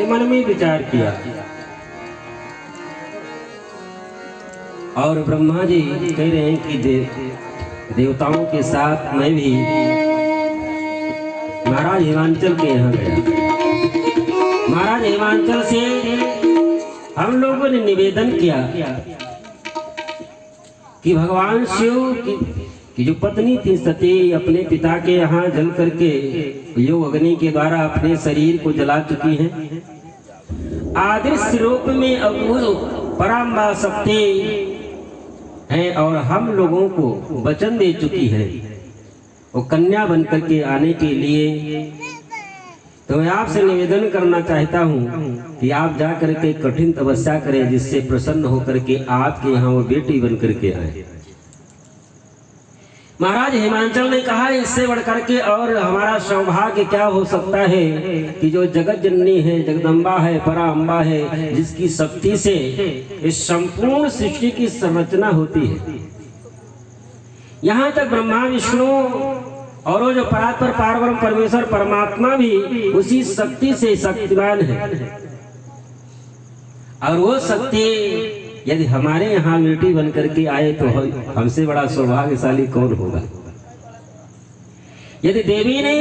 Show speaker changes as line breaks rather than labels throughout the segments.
मन में विचार किया और ब्रह्मा जी कह रहे हैं कि देवताओं के साथ मैं भी महाराज हिमांचल के यहाँ गया। महाराज हिमांचल से हम लोगों ने निवेदन किया कि भगवान शिव की जो पत्नी थी सती अपने पिता के यहाँ जल करके योग अग्नि के द्वारा अपने शरीर को जला चुकी हैं। आदर्श रूप में अपूर्व पराम्बा शक्ति है और हम लोगों को वचन दे चुकी है वो कन्या बन करके आने के लिए। तो मैं आपसे निवेदन करना चाहता हूँ कि आप जा करके कठिन तपस्या करें जिससे प्रसन्न होकर के आपके यहाँ वो बेटी बन करके आए। महाराज हिमांचल ने कहा इससे बढ़कर के और हमारा सौभाग्य क्या हो सकता है कि जो जगत जननी है, जगदम्बा है, पराम्बा है, जिसकी शक्ति से इस संपूर्ण सृष्टि की संरचना होती है। यहाँ तक ब्रह्मा विष्णु और वो जो परात्पर पारब्रह्म परमेश्वर परमात्मा भी उसी शक्ति से शक्तिमान है। और वो शक्ति यदि हमारे यहाँ बेटी बन करके आए तो हमसे बड़ा सौभाग्यशाली कौन होगा। यदि देवी ने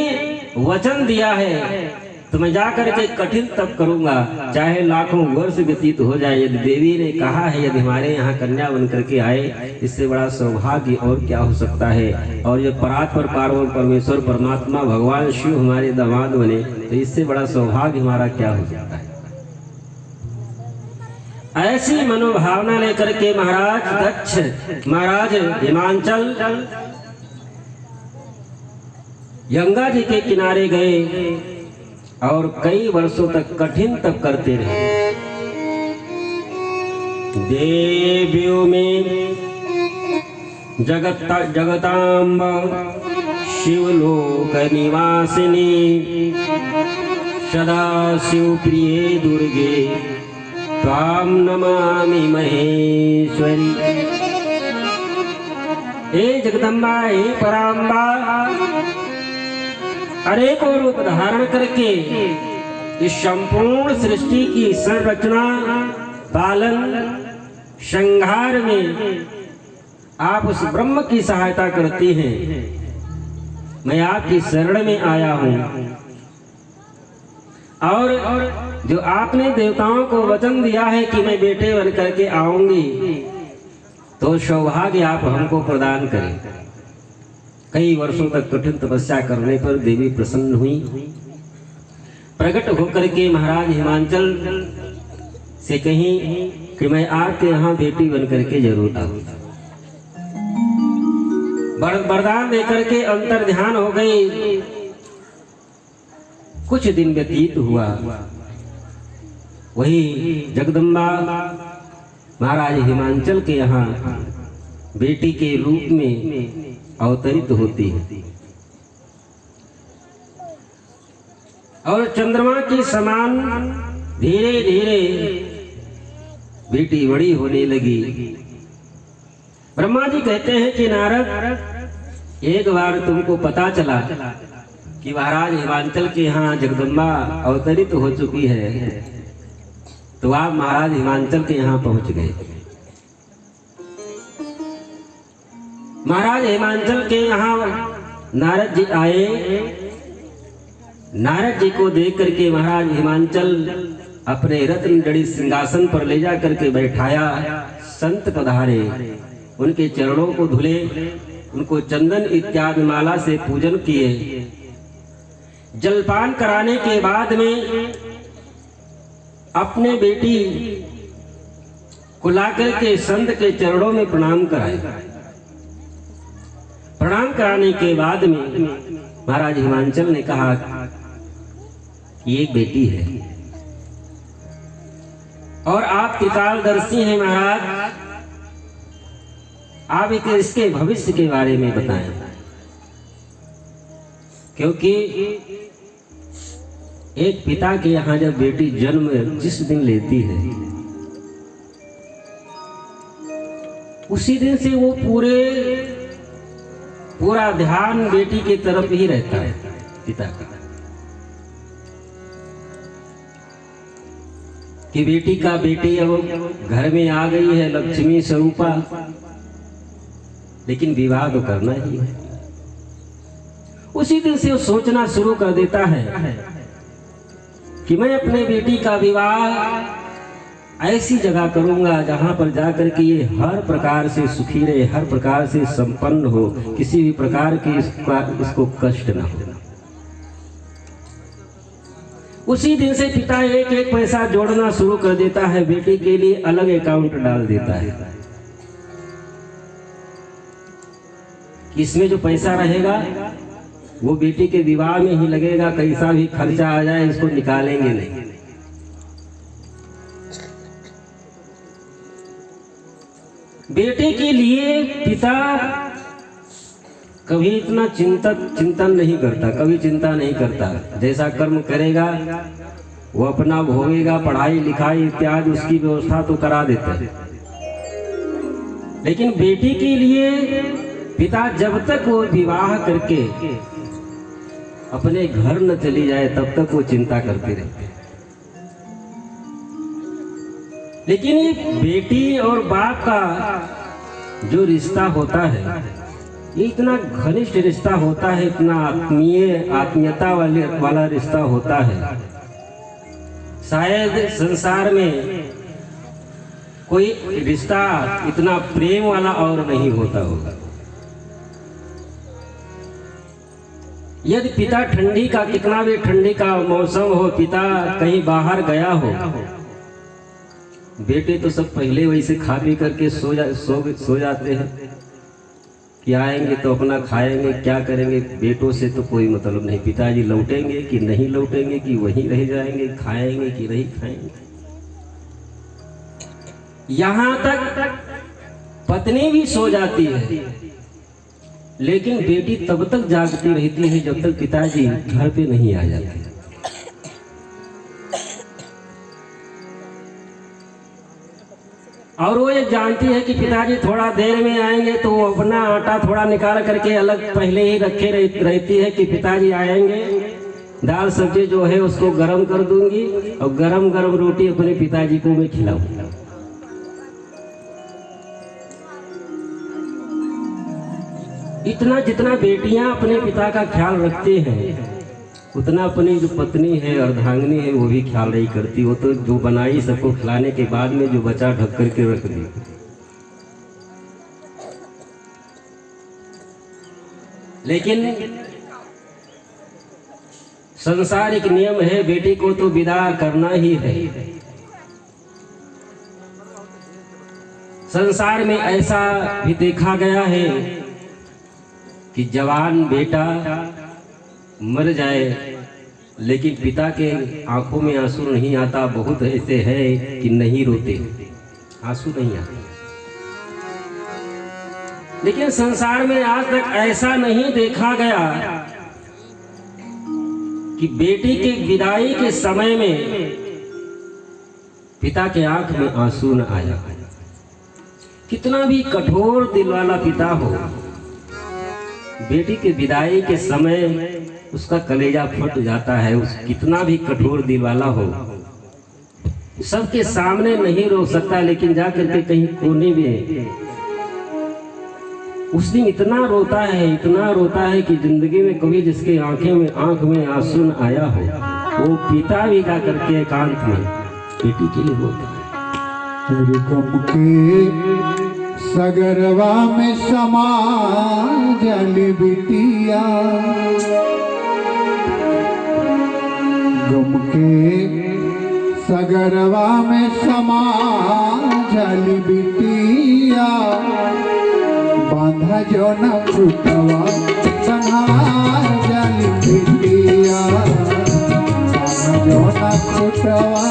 वचन दिया है तो मैं जा करके कठिन तप करूंगा, चाहे लाखों वर्ष व्यतीत हो जाए। यदि देवी ने कहा है यदि हमारे यहाँ कन्या बन करके आए, इससे बड़ा सौभाग्य और क्या हो सकता है। और जो परात्पर पारब्रह्म परमेश्वर परमात्मा भगवान शिव हमारे दामाद बने तो इससे बड़ा सौभाग्य हमारा क्या हो सकता है। ऐसी मनोभावना लेकर के महाराज दक्ष, महाराज हिमांचल गंगा जी के किनारे गए और कई वर्षों तक कठिन तप करते रहे। देवियों में जगतांब शिवलोक निवासिनी सदा शिव प्रिय दुर्गे त्वाम नमामि महेश्वरी। हे जगदम्बा, हे पराम्बा, अनेकों रूप धारण करके इस संपूर्ण सृष्टि की संरचना, पालन, संहार में आप उस ब्रह्म की सहायता करती हैं। मैं आपकी शरण में आया हूँ और जो आपने देवताओं को वचन दिया है कि मैं बेटे बन करके आऊंगी, तो सौभाग्य आप हमको प्रदान करें। कई वर्षों तक कठिन तपस्या करने पर देवी प्रसन्न हुई। प्रकट होकर के महाराज हिमांचल से कहीं कि मैं आपके यहाँ बेटी बन करके जरूर आऊंगा। वरदान देकर के अंतर ध्यान हो गई। कुछ दिन व्यतीत हुआ। वही जगदम्बा महाराज हिमांचल के यहाँ बेटी के रूप में अवतरित होती है और चंद्रमा के समान धीरे धीरे बेटी बड़ी होने लगी। ब्रह्मा जी कहते हैं कि नारद, एक बार तुमको पता चला कि महाराज हिमांचल के यहाँ जगदम्बा अवतरित हो चुकी है, तो आप महाराज हिमांचल के यहाँ पहुंच गए। महाराज हिमांचल के यहाँ नारद जी आए। नारद जी को देख करके महाराज हिमांचल अपने रत्न जड़ित सिंहासन पर ले जा करके बैठाया। संत पधारे, उनके चरणों को धुले, उनको चंदन इत्यादि माला से पूजन किए। जलपान कराने के बाद में अपने बेटी को लाकर के संत के चरणों में प्रणाम कराए। प्रणाम कराने के बाद में महाराज हिमांचल ने कहा कि एक बेटी है और आप त्रिकालदर्शी हैं महाराज, आप इसके भविष्य के बारे में बताएं, क्योंकि एक पिता के यहाँ जब बेटी जन्म जिस दिन लेती है, उसी दिन से वो पूरा ध्यान बेटी की तरफ ही रहता है पिता का, कि बेटी का बेटी अब घर में आ गई है, लक्ष्मी स्वरूपा, लेकिन विवाह तो करना ही है। उसी दिन से वो सोचना शुरू कर देता है कि मैं अपने बेटी का विवाह ऐसी जगह करूंगा जहां पर जाकर के ये हर प्रकार से सुखी रहे, हर प्रकार से संपन्न हो, किसी भी प्रकार की इसको कष्ट न हो। उसी दिन से पिता एक एक पैसा जोड़ना शुरू कर देता है, बेटी के लिए अलग अकाउंट डाल देता है। इसमें जो पैसा रहेगा वो बेटी के विवाह में ही लगेगा, कैसा भी खर्चा आ जाए इसको निकालेंगे नहीं। बेटे के लिए पिता कभी इतना चिंतन नहीं करता, कभी चिंता नहीं करता। जैसा कर्म करेगा वो अपना भोगेगा, पढ़ाई लिखाई इत्यादि उसकी व्यवस्था तो करा देता है। लेकिन बेटी के लिए पिता जब तक वो विवाह करके अपने घर न चली जाए तब तक वो चिंता करते रहते हैं। लेकिन ये बेटी और बाप का जो रिश्ता होता है, ये इतना घनिष्ठ रिश्ता होता है, इतना आत्मीयता वाला रिश्ता होता है, शायद संसार में कोई रिश्ता इतना प्रेम वाला और नहीं होता होगा। यदि पिता ठंडी का, कितना भी ठंडी का मौसम हो, पिता कहीं बाहर गया हो, बेटे तो सब पहले वैसे खा पी करके सो जाते हैं कि आएंगे तो अपना खाएंगे, क्या करेंगे। बेटों से तो कोई मतलब नहीं, पिताजी लौटेंगे कि नहीं लौटेंगे, कि वहीं रह जाएंगे, खाएंगे कि नहीं खाएंगे। यहाँ तक पत्नी भी सो जाती है, लेकिन बेटी तब तक जागती रहती है जब तक पिताजी घर पे नहीं आ जाते। और वो ये जानती है कि पिताजी थोड़ा देर में आएंगे, तो वो अपना आटा थोड़ा निकाल करके अलग पहले ही रखे रहती है कि पिताजी आएंगे, दाल सब्जी जो है उसको गरम कर दूंगी और गरम गरम रोटी अपने पिताजी को मैं खिलाऊंगी। इतना जितना बेटियां अपने पिता का ख्याल रखती हैं, उतना अपनी जो पत्नी है, अर्धांगिनी है, वो भी ख्याल नहीं करती। वो तो जो बनाई सबको खिलाने के बाद में जो बचा ढक करके रख दी। लेकिन सांसारिक नियम है, बेटी को तो विदा करना ही है। संसार में ऐसा भी देखा गया है कि जवान बेटा मर जाए लेकिन पिता के आंखों में आंसू नहीं आता। बहुत ऐसे हैं कि नहीं रोते, आंसू नहीं आते। लेकिन संसार में आज तक ऐसा नहीं देखा गया कि बेटी के विदाई के समय में पिता के आंख में आंसू न आया। कितना भी कठोर दिल वाला पिता हो, बेटी के विदाई के समय उसका कलेजा फट जाता है। उस कितना भी कठोर दिल वाला हो, सबके सामने नहीं रो सकता, लेकिन जा करके कहीं कोने में उस दिन इतना रोता है कि जिंदगी में कभी जिसके आंख में आंसू न आया हो, वो पिता भी जा करके एकांत में बेटी के लिए रोता है।
गम के सगरवा में समा जल बिटिया, गम के सगरवा में समा जल बिटिया, बांधा जो न खुटवा बन्हा जल बिटिया, बांधा जो न खुटवा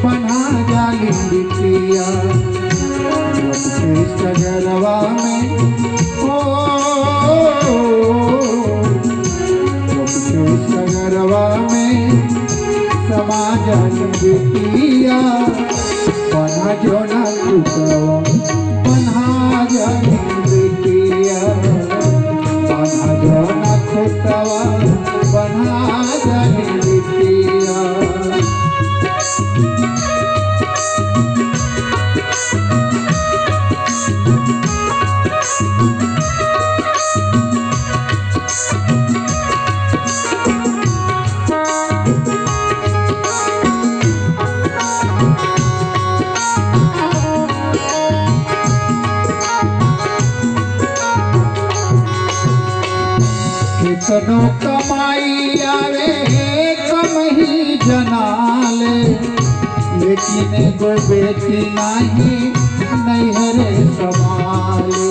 बन्हा जल बिटिया। सगरवा में सगरवा में समा जल बिटिया, बन्हा जो न खुटवा बन्हा जल बिटिया, बन्हा जो न खुटवा बन्हा जल बिटिया। कितनो कमाई आवे कम ही जनाले, लेकिन एगो बेटी नहीं नैहरे संभाले।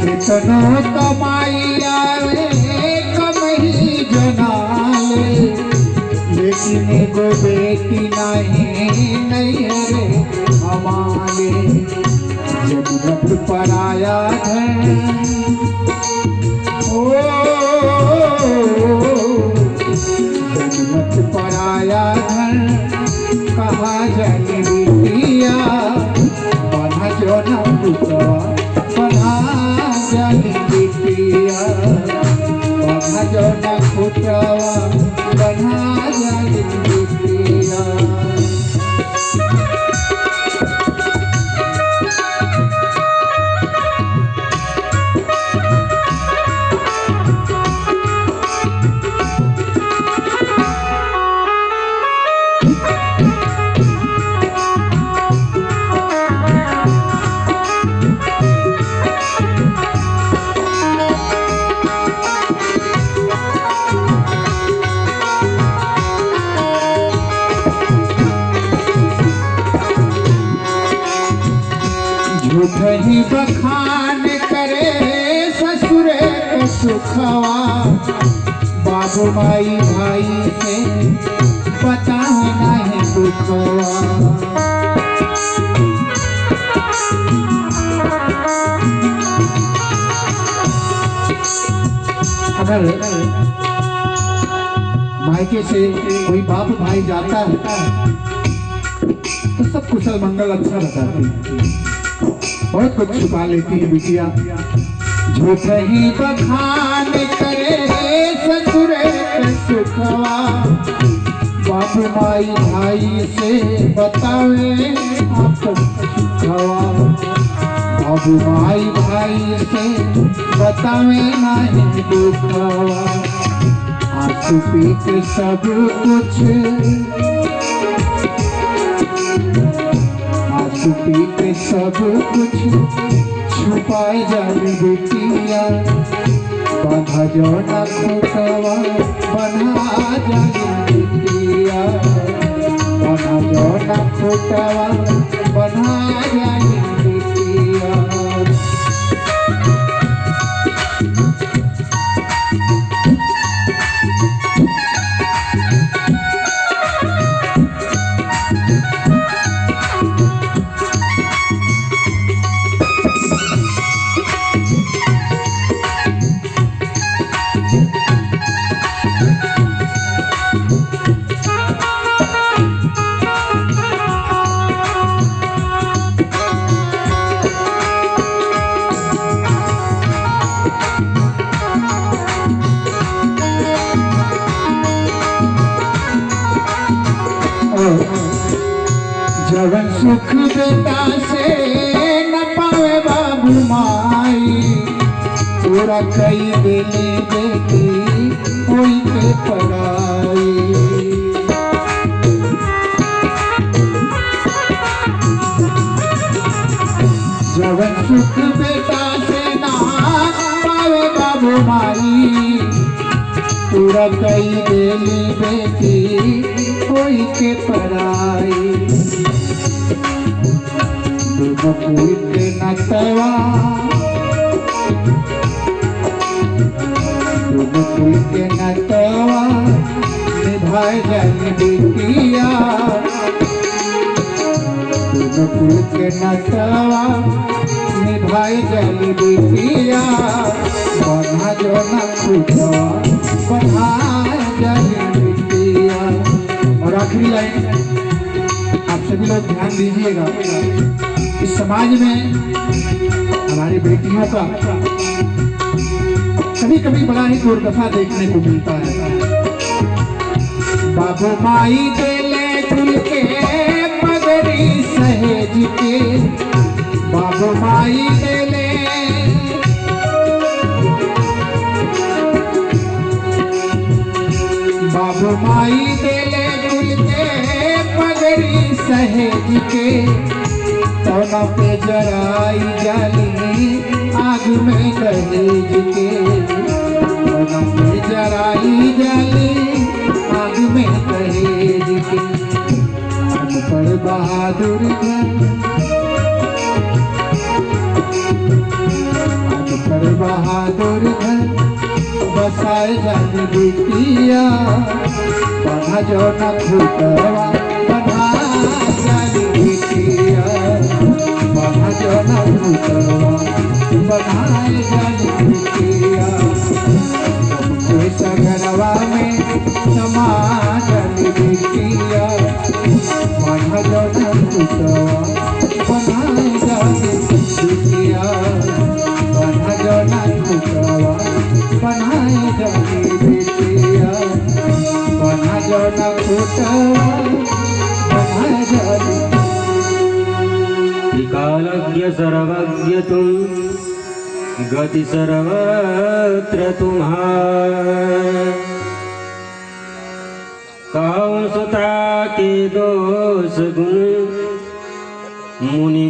कितनो कमाई आवे कम ही जनाले, लेकिन एगो बेटी नहीं नैहरे हमारे। जब पराया है ओ जन्मत पराया घर, कहा जाए बिटिया, बन्हा जो न खुटवा बन्हा जल बिटिया, बन्हा जो न खुटवा बन्हा जल बिटिया। झूठ ही बखान करे ससुरे के सुखवा, बाबू माई भाई से बताए नहीं दुखवा। अगर मायके से कोई बाप भाई जाता है तो सब कुशल मंगल अच्छा बताते, बहुत कुछ छुपा लेती है बिटिया। झूठ ही बखान करे ससुरे के सुखवा, बाबू माई भाई से बतावे आप सुखवा, बाबू माई भाई से बतावे नहीं दुखवा। आंसू पी के सब कुछ, आंसू पी के सब कुछ छुपाए जल बिटिया, बांधा जो न खुटवा बन्हा जल बिटिया, बांधा जो न खुटवा बन्हा जल बिटिया। जवन सुख बेटा से न पावे बाबू माई, पूरा कई दिली बेटी कोई के पराई। जवन सुख बेटा से ना पावे बाबू माई, पूरा कई दिली बेटी कोई के पराई। दोनों कुल के नटवा, दोनों कुल के नटवा निभाए जाए बेटिया, दोनों कुल के नटवा निभाए जाए बेटिया। बना जो न खुटवा बढ़ाए जाए बेटिया। और आखिरी लाइन आप सभी लोग ध्यान दीजिएगा, इस समाज में हमारी बेटियों का कभी कभी बड़ा ही दुर्दशा देखने को मिलता है। बाबू माई देले खुल के पगड़ी सहेज के, बाबू माई देले, बाबू माई देले खुल के पगड़ी सहेज के। तौना पे जराई जाली आग में दहेज के, तौना पे जराई जाली आग में दहेज के। अनपढ़ बहादुर घर, अनपढ़ बहादुर घर बसाए जाने बेटिया। बना जो न खुटवा बना जाने बेटिया, बना जो न खुटवा बनाए जाने बेटिया। कोई सगरवा में समा जाने बेटिया, बना जो न खुटवा बनाए जाने बेटिया, बना जो न खुटवा बनाए जाने बेटिया, बना जो न खुटवा बनाए जाने।
कालज्ञ सर्वज्ञ तुम, गति सर्वत्र तुम्हार। कौन सुता के दोष गुण मुनि